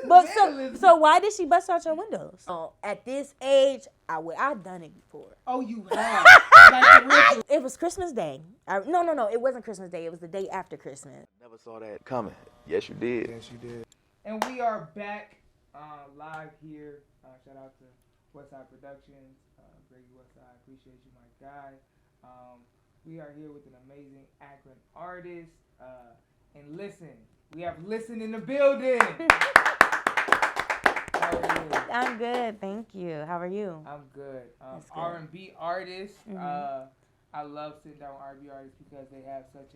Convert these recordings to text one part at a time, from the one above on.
But so why did she bust out your windows? At this age, I've done it before. Oh, you have? Like it was Christmas Day. No, it wasn't Christmas Day. It was the day after Christmas. Never saw that coming. Yes, you did. Yes, you did. And we are back live here. Shout out to Westside Productions, Grady Westside. Appreciate you, my guy. We are here with an amazing Akron artist. And listen, we have Listen in the building. How are you? I'm good, thank you. How are you? I'm good. R&B artist. I love sitting down with R&B artists because they have such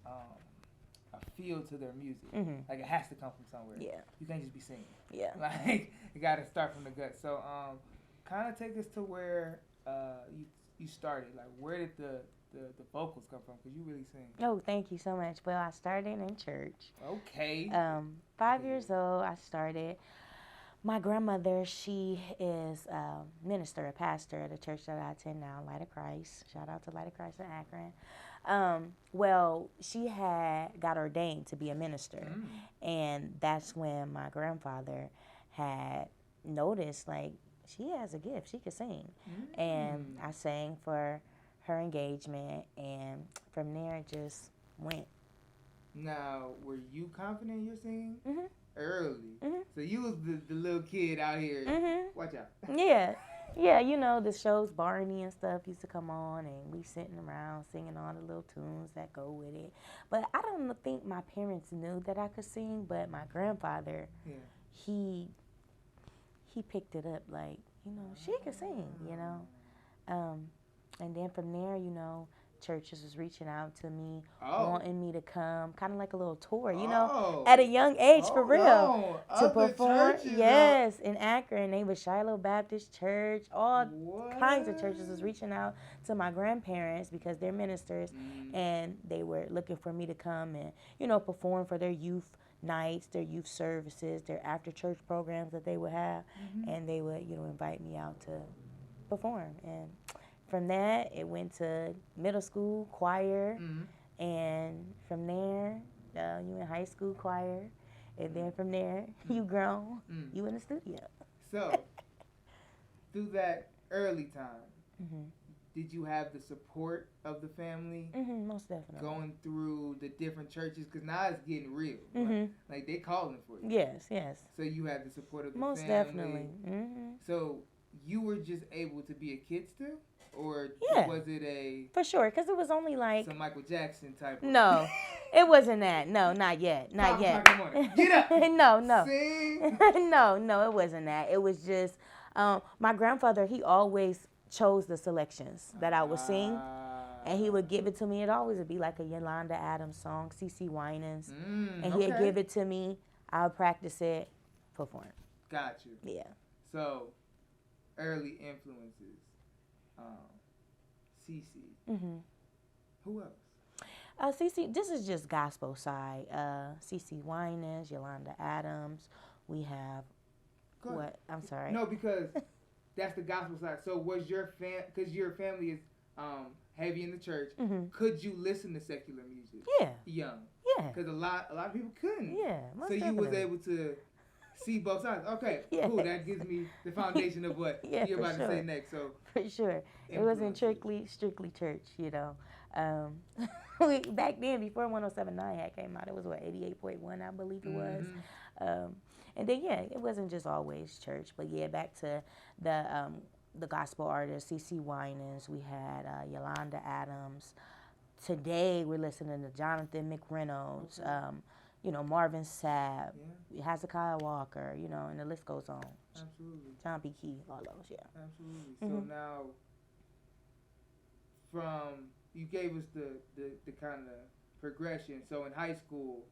a feel to their music. Like it has to come from somewhere. Yeah. You can't just be singing. Yeah. Like you got to start from the gut. So kind of take us to where you started. Like where did the vocals come from? Because you really sing. Oh, thank you so much. Well, I started in church. Okay. 5 years old, I started. My grandmother, she is a minister, a pastor at a church that I attend now, Light of Christ. Shout out to Light of Christ in Akron. Well, she had got ordained to be a minister. And that's when my grandfather had noticed, like, she has a gift. She could sing. And I sang for her engagement. And from there, it just went. Now, were you confident in your singing? Early. So you was the little kid out here. Watch out. Yeah, you know, the shows Barney and stuff used to come on, and we sitting around singing all the little tunes that go with it. But I don't think my parents knew that I could sing, but my grandfather, he picked it up like, you know, she could sing, you know. And then from there, you know, churches was reaching out to me, wanting me to come, kind of like a little tour, you know, at a young age, for real, to perform. Yes, in Akron, they was Shiloh Baptist Church, all kinds of churches was reaching out to my grandparents because they're ministers, and they were looking for me to come and, you know, perform for their youth nights, their youth services, their after church programs that they would have, and they would, you know, invite me out to perform. And from that, it went to middle school choir, and from there, you in high school choir, and then from there, you grown, you in the studio. So, through that early time, did you have the support of the family? Most definitely. Going through the different churches, because now it's getting real. Like they calling for you. Yes. So you had the support of the most family. Definitely. So you were just able to be a kid still? Or was it a... For sure, because it was only like... Some Michael Jackson type of... No, it wasn't that. No, not yet. Not yet. Get up! No. Sing! No, it wasn't that. It was just... my grandfather, he always chose the selections that I would sing. And he would give it to me. It always would be like a Yolanda Adams song, 𝐒𝐒𝐲𝐈𝐎𝐍. And he'd give it to me. I would practice it, perform. Got you. Yeah. So, early influences. 𝐒𝐒. Who else? 𝐒𝐒, this is just gospel side. 𝐒𝐒𝐲𝐈𝐎𝐍, Yolanda Adams. We have what? I'm sorry. No, because that's the gospel side. So was your because your family is heavy in the church, could you listen to secular music? Yeah. Young. Yeah. Because a lot of people couldn't. Yeah. So you was able to see both sides. Okay, cool. That gives me the foundation of what you're about to say next. So for sure, it wasn't strictly church, you know. Back then, before 107.9 had came out, it was what 88.1, I believe it was. And then it wasn't just always church, but back to the gospel artists, 𝐒𝐒𝐲𝐈𝐎𝐍. We had Yolanda Adams. Today we're listening to Jonathan McReynolds. You know, Marvin Sapp, Hezekiah Walker, you know, and the list goes on. Absolutely. John B. Key, all those, Absolutely. So now, you gave us the kind of progression. So in high school,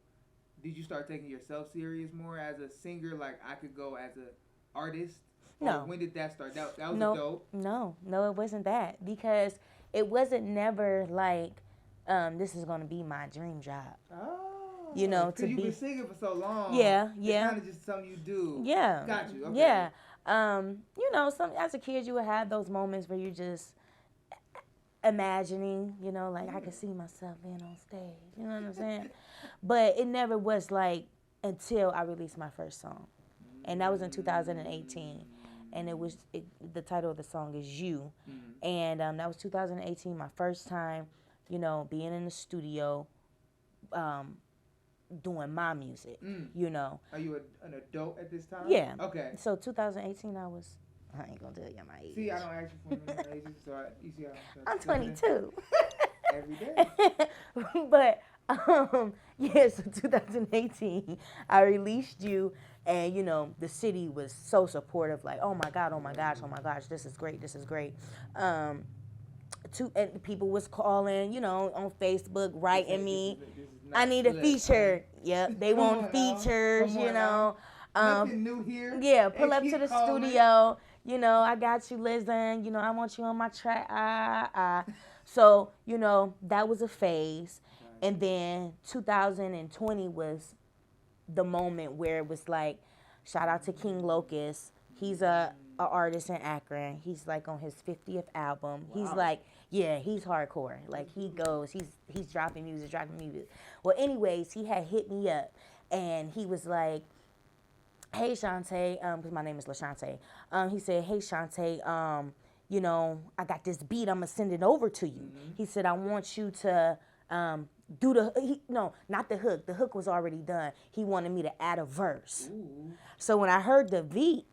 did you start taking yourself serious more as a singer? Like I could go as an artist? No. Or when did that start? That was dope? No, it wasn't that. Because it wasn't never like, this is going to be my dream job. Oh. You know, to be... You've been singing for so long. Yeah. It's kind of just something you do. Yeah. Got you. Okay. Yeah. You know, as a kid, you would have those moments where you just imagining, you know, like I could see myself being on stage. You know what I'm saying? But it never was like until I released my first song. and that was in 2018. And the title of the song is You. And that was 2018, my first time, you know, being in the studio, doing my music, you know. Are you an adult at this time? Yeah. Okay. So 2018, I ain't gonna tell you my age. See, I don't ask you for my age, so you see how I'm 22. Every day. But, yeah, so 2018, I released You, and, you know, the city was so supportive, like, oh my God, oh my gosh, this is great. And people was calling, you know, on Facebook, writing me, I need a feature. Yep, they want features, you know. Nothing new here. Yeah, pull up to the studio. You know, I got you, LIZZEN. You know, I want you on my track. So, you know, that was a phase. And then 2020 was the moment where it was like, shout out to 𝐒𝐿𝐒𝐂𝐑𝐈𝐏𝐍. He's a artist in Akron. He's like on his 50th album. Wow. He's like, yeah, he's hardcore. Like he's dropping music. Well, anyways, he had hit me up and he was like, hey, Shantae, because my name is LaShante. He said, hey, Shantae, you know, I got this beat. I'm going to send it over to you. He said, I want you to not the hook. The hook was already done. He wanted me to add a verse. Ooh. So when I heard the beat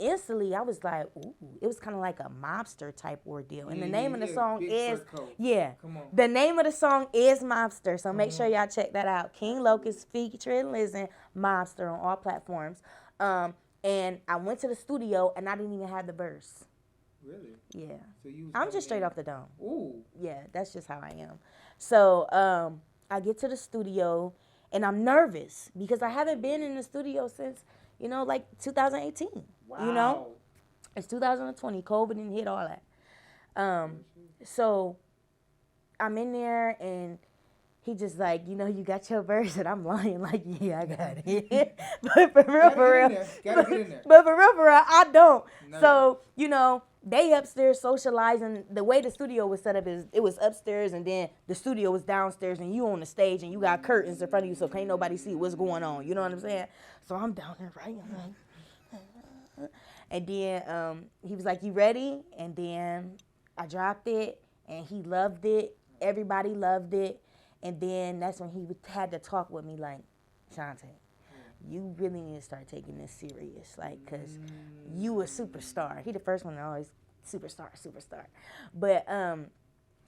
instantly, I was like, ooh. It was kind of like a mobster type ordeal. And the name of the song is, the name of the song is Mobster. So make sure y'all check that out. 𝐒𝐿𝐒𝐂𝐑𝐈𝐏𝐍 featuring LIZZEN, Mobster on all platforms. And I went to the studio and I didn't even have the verse. Really? Yeah. So I'm just straight off the dome. Ooh. Yeah, that's just how I am. So I get to the studio and I'm nervous because I haven't been in the studio since, you know, like 2018. Wow. You know? It's 2020. COVID didn't hit all that. So I'm in there and he just like, you know, you got your verse, and I'm lying like, yeah, I got it. But for real, But for real, I don't. No. So, you know, they upstairs socializing. The way the studio was set up is it was upstairs and then the studio was downstairs and you on the stage and you got curtains in front of you so can't nobody see what's going on. You know what I'm saying? So I'm down there writing like, and then he was like, you ready? And then I dropped it and he loved it. Everybody loved it. And then that's when he had to talk with me like, Shantae, you really need to start taking this serious, like, because you a superstar. He the first one to always, superstar. But,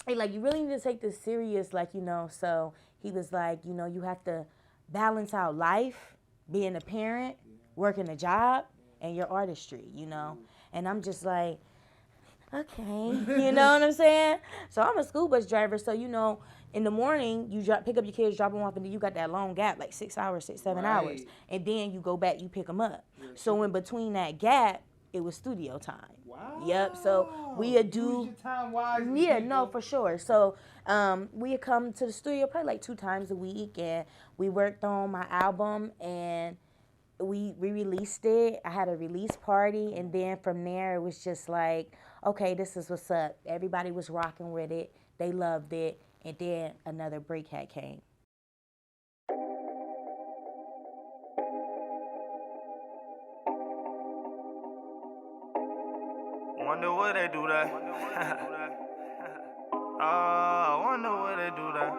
he like, you really need to take this serious, like, you know. So he was like, you know, you have to balance out life, being a parent, working a job, and your artistry, you know. And I'm just like, okay, you know what I'm saying? So I'm a school bus driver, so, you know, in the morning, you pick up your kids, drop them off, and then you got that long gap, like 6 hours, 7 hours. And then you go back, you pick them up. So in between that gap, it was studio time. Wow. Yep. So we do. Use your time wisely. Yeah, no, for sure. So we come to the studio probably like 2 times a week, and we worked on my album, and we released it. I had a release party, and then from there, it was just like, okay, this is what's up. Everybody was rocking with it. They loved it. And then another break had came. Wonder where they do that. I wonder where they do that.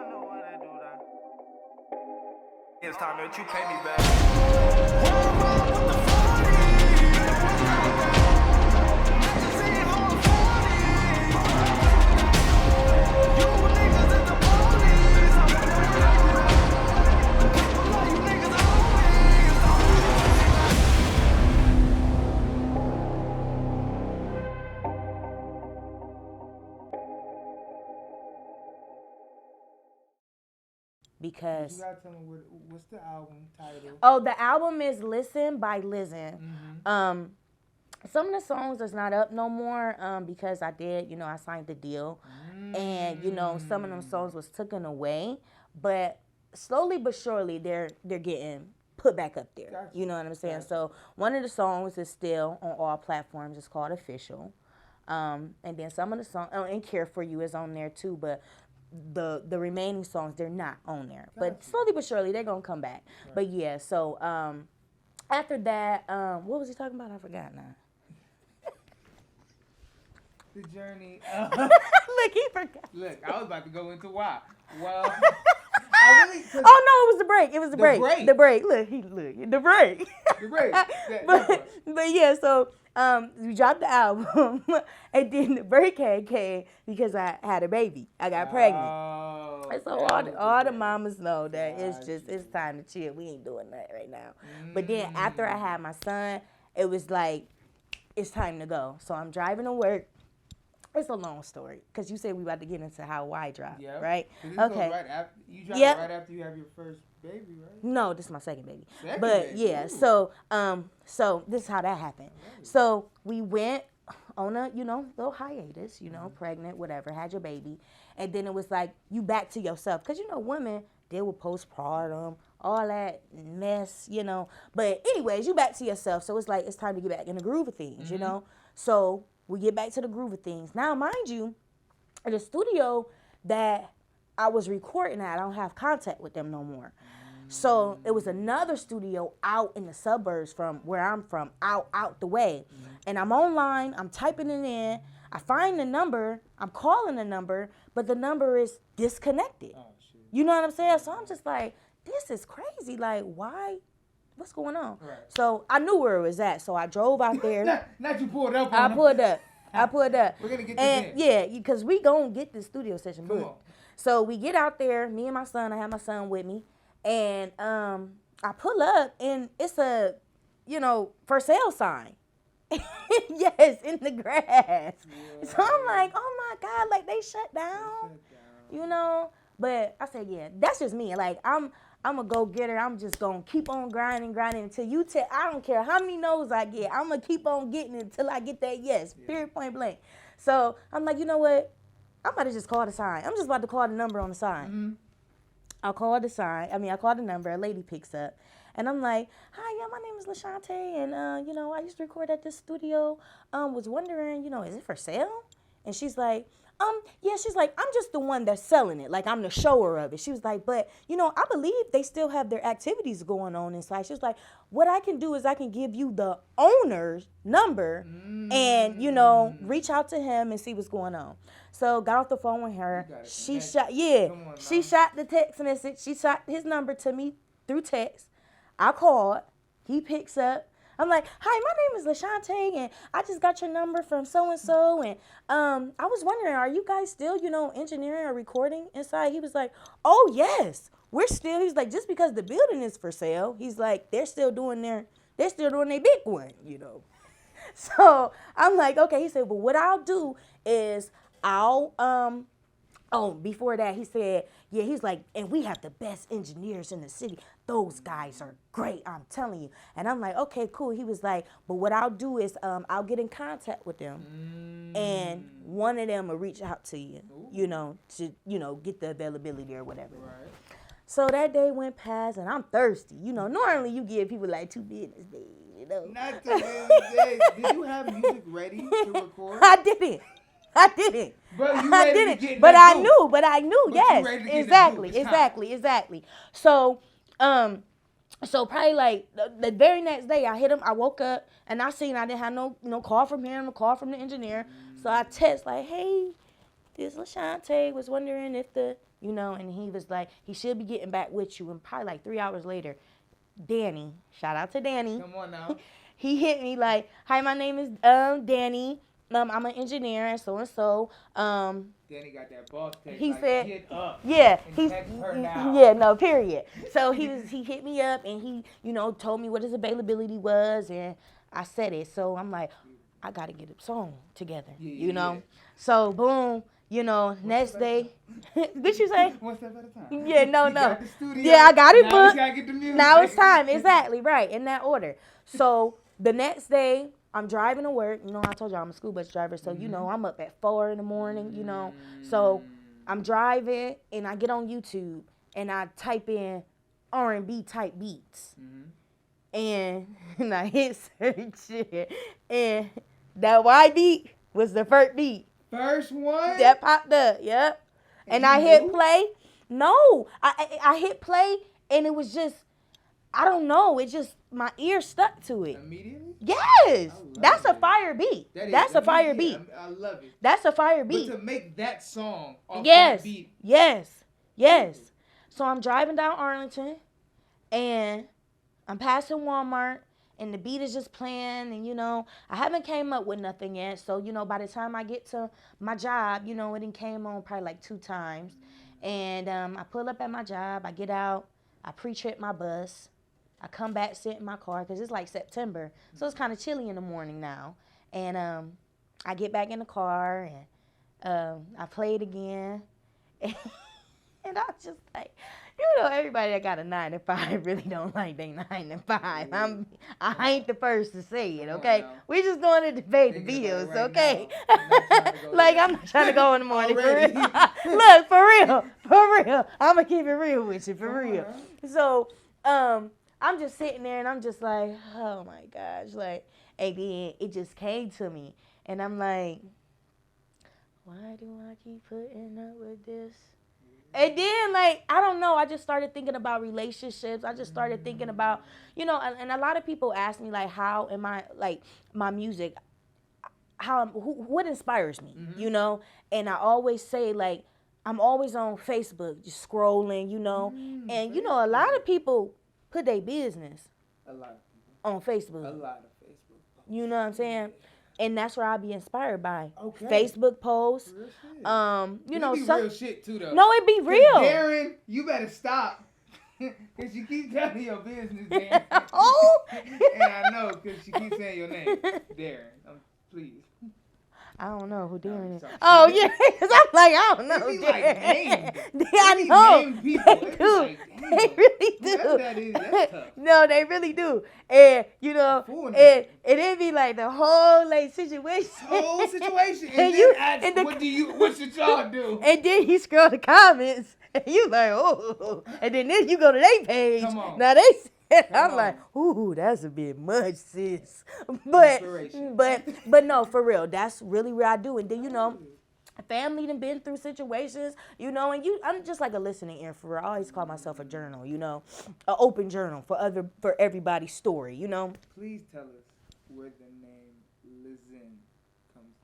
It's time that you pay me Because you gotta tell me what's the album title? Oh, the album is Listen by LIZZEN. Some of the songs is not up no more because I did, you know, I signed the deal. And, you know, some of them songs was taken away. But slowly but surely, they're getting put back up there. Gotcha. You know what I'm saying? Gotcha. So one of the songs is still on all platforms. It's called Official. And then some of the songs, and Care For You is on there too, but the remaining songs, they're not on there. Gotcha. But slowly but surely, they're going to come back. Right. But yeah, so after that, what was he talking about? I forgot now. The journey. Look, he forgot. Look, I was about to go into why. Well, Oh no, it was the break. It was the break. break. The break. Look, the break. the break. but yeah, so we dropped the album, and then the break came because I had a baby. I got pregnant. Oh, And so all the mamas know that it's time to chill. We ain't doing that right now. But then after I had my son, it was like it's time to go. So I'm driving to work. It's a long story because you said we about to get into how why drop, right? Okay. Right after, you drop right after you have your first baby, right? No, this is my second baby. Second but baby. Yeah, so this is how that happened. Right. So we went on a little hiatus, pregnant, whatever, had your baby, and then it was like you back to yourself because women deal with postpartum, all that mess, But anyways, you back to yourself, so it's like it's time to get back in the groove of things, So we get back to the groove of things. Now, mind you, the studio that I was recording at, I don't have contact with them no more. So it was another studio out in the suburbs from where I'm from, out the way. And I'm online, I'm typing it in, I find the number, I'm calling the number, but the number is disconnected. Oh, shit. You know what I'm saying? So I'm just like, this is crazy. Like, why? What's going on? Right. So I knew where it was at. So I drove out there. not you pulled up. I pulled up. We're going to get this in. Yeah, because we going to get this studio session booked. So we get out there, me and my son. I have my son with me. And I pull up, and it's a, for sale sign. Yes, in the grass. Yeah. So I'm like, oh, my God, like they shut down. But I said, yeah, that's just me. Like, I'm a go-getter. I'm just going to keep on grinding until you tell. I don't care how many no's I get. I'm going to keep on getting it until I get that yes, period, point blank. So I'm like, you know what? I'm about to just call the sign. I'm just about to call the number on the sign. Mm-hmm. I call the number. A lady picks up. And I'm like, hi, yeah, my name is LaShante. And, I used to record at this studio. Was wondering, is it for sale? And she's like, she's like, I'm just the one that's selling it. Like, I'm the shower of it. She was like, but, I believe they still have their activities going on inside. She was like, what I can do is I can give you the owner's number and, reach out to him and see what's going on. So got off the phone with her. She shot the text message. She shot his number to me through text. I called. He picks up. I'm like, hi, my name is LaShante, and I just got your number from so-and-so, and I was wondering, are you guys still, engineering or recording inside? He was like, oh, yes, we're still. He's like, just because the building is for sale, he's like, they're still doing their big one, So I'm like, okay. He said, well, what I'll do is before that, he said, yeah, he's like, and we have the best engineers in the city. Those guys are great, I'm telling you. And I'm like, okay, cool. He was like, but what I'll do is I'll get in contact with them. And one of them will reach out to you, to, get the availability or whatever. Right. So that day went past, and I'm thirsty. Normally you give people like 2 business days, Not 2 business days. Did you have music ready to record? I didn't. But you ready to get but I knew, yes, exactly. So, so probably like the very next day, I hit him. I woke up and I seen I didn't have no call from him, no call from the engineer. So I text like, hey, this LaShante was wondering if and he was like, he should be getting back with you. And probably like 3 hours later, Danny, shout out to Danny. Come on now. He hit me like, hi, my name is Danny. I'm an engineer and so. Danny got that boss text. He like, said, get up. Yeah, and text her now. Yeah, no, period. So he hit me up and he, told me what his availability was and I said it. So I'm like, I got to get a song together, Yeah. So boom, next day. Did you say? One step at a time. Yeah, no. Got the studio. Yeah, I got it booked. Now get the music. Now it's time. Exactly, right, in that order. So the next day, I'm driving to work. I told you I'm a school bus driver. So, I'm up at 4 in the morning, So I'm driving and I get on YouTube and I type in R&B type beats. And I hit search and that Y beat was the first beat. First one? That popped up, yep. And I hit play. No, I hit play and it was just, I don't know. It just, my ear stuck to it. Immediately? Yes. That's a it. fire beat. That's a fire beat. I love it. That's a fire beat. But to make that song off Yes. that beat. Yes. So I'm driving down Arlington, and I'm passing Walmart, and the beat is just playing, and, you know, I haven't came up with nothing yet. So, you know, by the time I get to my job, you know, it done came on probably like 2 times. And I pull up at my job. I get out. I pre-trip my bus. I come back, sit in my car, because it's like September. So it's kind of chilly in the morning now. And I get back in the car, and I play it again. And I was just like, you know, everybody that got a 9 to 5 really don't like they 9 to 5. I ain't the first to say it, okay? We just going to debate the bills, okay? Like, I'm not trying to go in the morning, for real. Look, for real. I'm going to keep it real with you, for real. So, I'm just sitting there, and I'm just like, oh, my gosh. Like, and then it just came to me, and I'm like, why do I keep putting up with this? And then, like, I don't know, I just started thinking about relationships. I just started thinking about, you know, and a lot of people ask me, like, how am I, like, my music, what inspires me, you know? And I always say, like, I'm always on Facebook, just scrolling, you know? And, you know, a lot of people put their business on Facebook. A lot of Facebook. You know what I'm saying? And that's where I'll be inspired by. Facebook posts. You know, some real shit too, though. No, it be real. Darren, you better stop. Because you keep telling your business, Darren. And I know, because she keeps saying your name. Darren, please. I don't know who Darren is. Oh, yeah, because I'm like, I don't know who Darren is. I know. They do. Like, they really do. That's tough. No, they really do. And, you know, and it be like the whole, like, situation. And then ask, what should y'all do? And then you scroll the comments, and you like, oh. And then you go to their page. Come on. Now, I'm like, ooh, that's a bit much, sis. But no, for real, that's really what I do. And then, you know, family done been through situations, you know, and I'm just like a listening ear for real. I always call myself a journal, you know, an open journal for everybody's story, you know. Please tell us where the name LIZZEN comes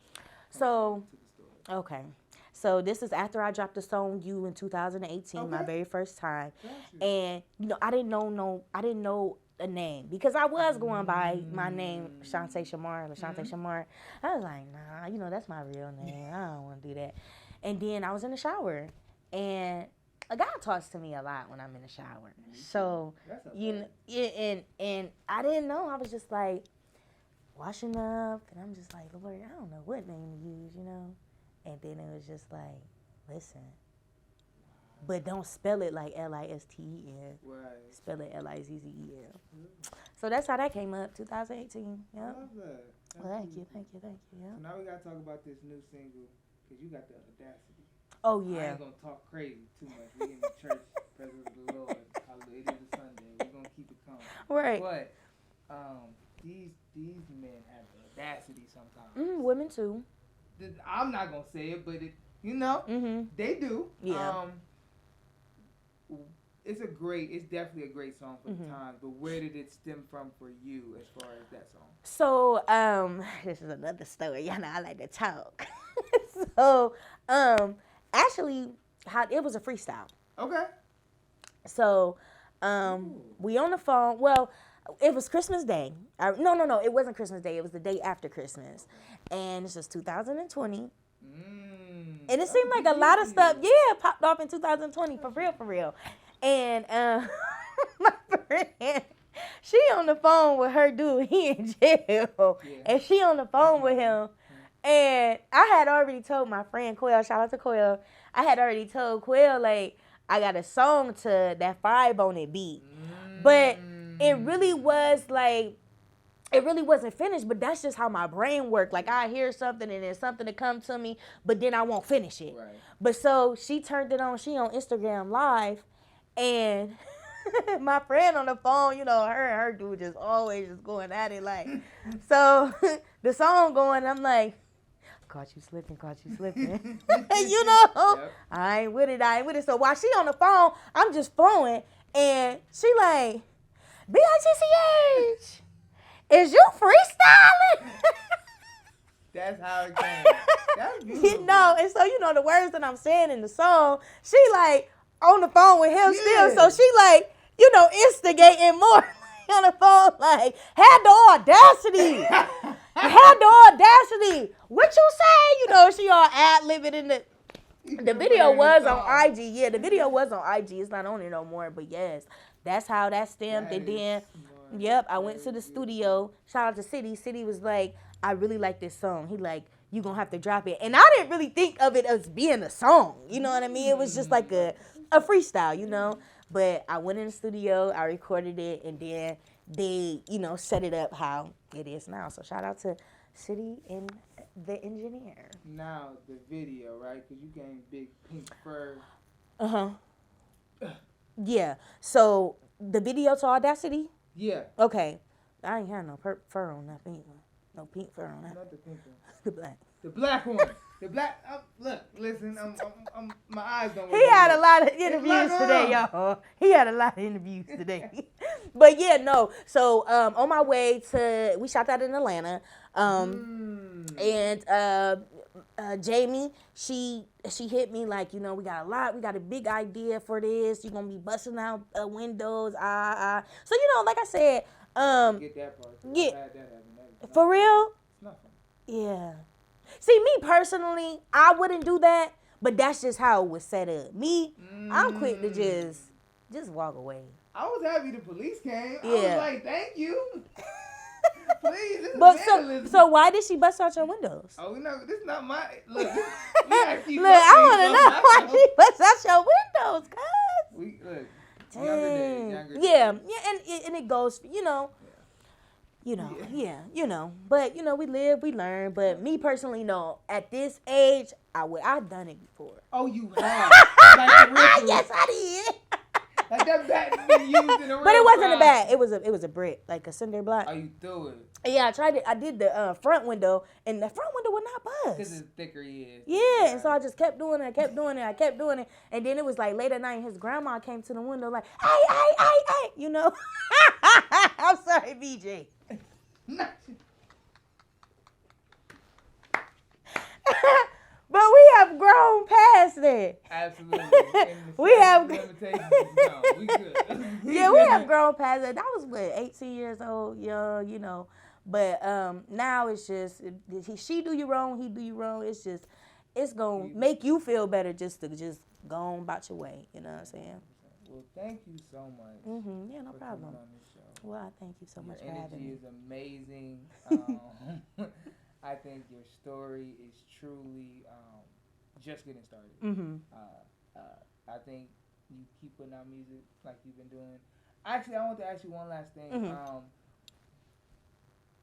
so, to the story. Okay. So this is after I dropped the song "You" in 2018, my very first time, and you know I didn't know a name because I was going by my name 𝐂𝐒𝐁𝐒𝐒𝐑𝐈𝐏𝐿. I was like, nah, you know that's my real name. I don't want to do that. And then I was in the shower, and a guy talks to me a lot when I'm in the shower. So you know, and I didn't know. I was just like washing up, and I'm just like, Lord, I don't know what name to use, you know. And then it was just like, listen, but don't spell it like LISTEN. Right. Spell it LIZZEL. So that's how that came up, 2018. Yep. I love that. Well, thank you. Yep. So now we got to talk about this new single, because you got the audacity. Oh, yeah. I ain't going to talk crazy too much. We in the church, presence of the Lord. Hallelujah. It is a Sunday. We're going to keep it calm. Right. But these men have the audacity sometimes. Women too. I'm not gonna say it, but you know, they do. Yeah. It's definitely a great song for the time. But where did it stem from for you as far as that song? So this is another story. Y'all know I like to talk. So actually, it was a freestyle. Okay. So we on the phone. Well, it was Christmas Day. No, it wasn't Christmas Day. It was the day after Christmas. And it's just 2020. And it seemed like a lot of stuff, popped off in 2020, for real. And my friend, she on the phone with her dude. He in jail. Yeah. And she on the phone with him. And I had already told my friend Quail, shout out to Quail, I had already told Quail, like, I got a song to that 5 on it beat. But it really was like, it really wasn't finished, but that's just how my brain worked. Like, I hear something and there's something to come to me, but then I won't finish it. Right. But so she turned it on. She on Instagram Live, and my friend on the phone, you know, her and her dude just always just going at it. Like, so the song going, I'm like, caught you slipping. You know, yep. I ain't with it. So while she on the phone, I'm just flowing, and she like, B-I-T-C-H. Is you freestyling? That's how it came. That's beautiful. You know, and so, the words that I'm saying in the song, she like on the phone with him still. So she like, instigating more on the phone, like, had the audacity. Had the audacity. What you say? She all ad-libbing in the video was on IG. Yeah, the video was on IG. It's not on it no more. But yes, that's how that stemmed. And then, yep, I went to the studio. Shout out to City. City was like, I really like this song. He like, you gonna have to drop it. And I didn't really think of it as being a song. You know what I mean? It was just like a freestyle, But I went in the studio, I recorded it, and then they, set it up how it is now. So shout out to City and the engineer. Now, the video, right? Because you gained big pink fur. Uh-huh. Yeah. So the video to Audacity? Yeah. Okay. I ain't had no fur on that pink one. No pink fur on that. Not the pink one. The black. The black one. The black. Look, listen. I'm my eyes don't. He had a lot of interviews today, y'all. He had a lot of interviews today. But yeah, no. So on my way to, we shot that in Atlanta. And Jamie, she hit me like, we got a big idea for this. You're gonna be busting out windows. So like I said, Get that part. Yeah. That happened. For real? It's nothing. Yeah. See, me personally, I wouldn't do that, but that's just how it was set up. Me, I'm quick to just walk away. I was happy the police came. I Yeah. was like, thank you. Please, this But is vandalism. so why did she bust out your windows? Oh, this is not my look. Look, I want to know why she bust out your windows, cuz. We look. Dang. Younger days. Yeah, and it goes, But we live, we learn. But me personally, no. At this age, I've done it before. Oh, you have. Like the ritual. Yes, I did. Like that bat been used in a real But it wasn't crime. a bat. It was a brick, like a cinder block. Oh, you threw it. Yeah, I tried it. I did the front window, and the front window would not Because buzz. it's thicker he is. Yeah, and so I just kept doing it. I kept doing it. And then it was like late at night, his grandma came to the window like, hey. I'm sorry, BJ. But we have grown past that. Absolutely. We have- limitations. No, we good. Yeah, we have grown past that. That was 18 years old, young, But now it's just, she do you wrong, he do you wrong. It's gonna make you feel better just to go on about your way. You know what I'm saying? Well, thank you so much. Yeah, no for problem. coming on this show. Well, I thank you so much Your for having energy me. is amazing. I think your story is truly just getting started. I think you keep putting out music like you've been doing. Actually, I want to ask you one last thing.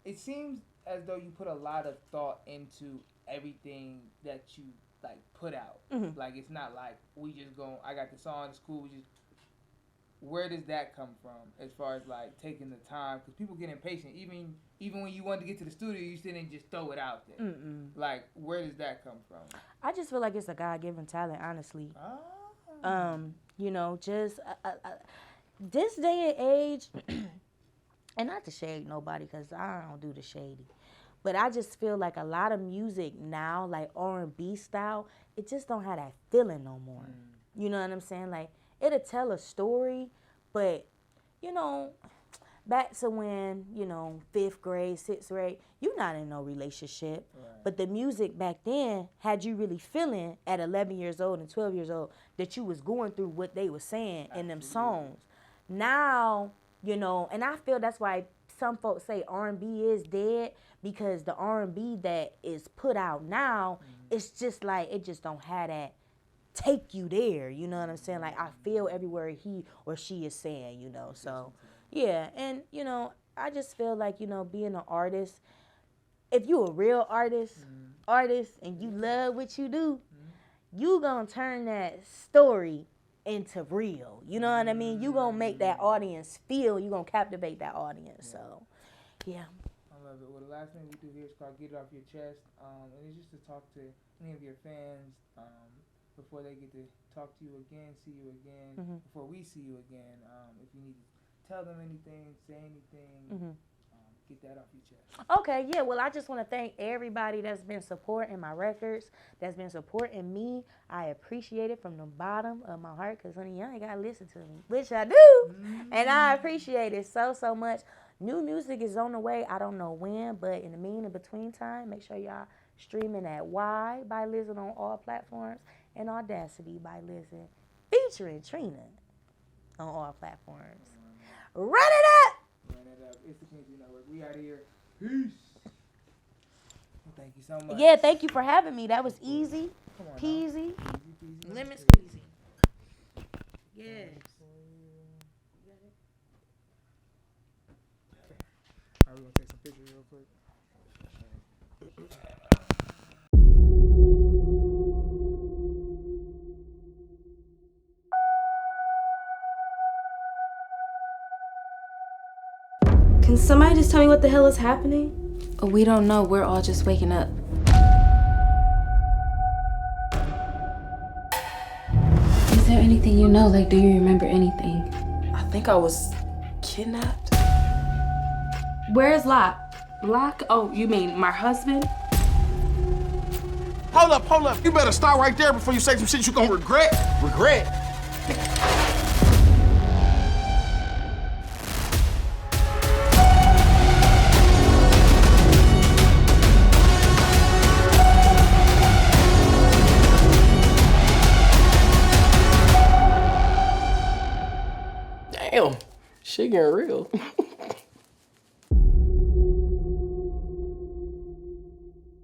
It seems as though you put a lot of thought into everything that you put out. Like it's not like we just go. I got the song. It's cool. Where does that come from as far as taking the time? Because people get impatient. Even when you wanted to get to the studio, you didn't just throw it out there. Where does that come from? I just feel like it's a God-given talent, honestly. Just this day and age, and not to shade nobody because I don't do the shady, but I just feel like a lot of music now, like R&B style, it just don't have that feeling no more. You know what I'm saying? Like, it'll tell a story, but, back to when, 5th grade, 6th grade, you're not in no relationship. Right. But the music back then had you really feeling at 11 years old and 12 years old that you was going through what they were saying in them songs. Now, and I feel that's why some folks say R&B is dead, because the R&B that is put out now, it's just like, it just don't have that take you there, you know what I'm saying? Like, I feel everywhere he or she is saying, so, yeah. And, I just feel like, being an artist, if you a real artist, and you love what you do, you gonna turn that story into real, you know what I mean? You gonna make that audience feel, you gonna captivate that audience, so, yeah. I love it. Well, the last thing we do here is called Get It Off Your Chest, and it's just to talk to any of your fans, before they get to talk to you again, see you again, before we see you again, if you need to tell them anything, say anything, get that off your chest. Okay, yeah, well, I just want to thank everybody that's been supporting my records, that's been supporting me. I appreciate it from the bottom of my heart, because, honey, y'all ain't got to listen to me, which I do, and I appreciate it so, so much. New music is on the way. I don't know when, but in the in between time, make sure y'all streaming at Y by LIZZEN on all platforms and Audacity by LIZZEN, featuring Trina on all platforms. Run it up! Run it up. It's the Kingtif Network. We out here. Peace. Well, thank you so much. Yeah, thank you for having me. That was easy, Come on, peasy, Easy peasy. lemon squeezy. Yes. All right, we're going to take some pictures real quick. Can somebody just tell me what the hell is happening? We don't know. We're all just waking up. Is there anything you know? Like, do you remember anything? I think I was kidnapped. Where is Locke? Locke? Oh, you mean my husband? Hold up. You better stop right there before you say some shit you gonna regret. Regret? Damn, shit getting real.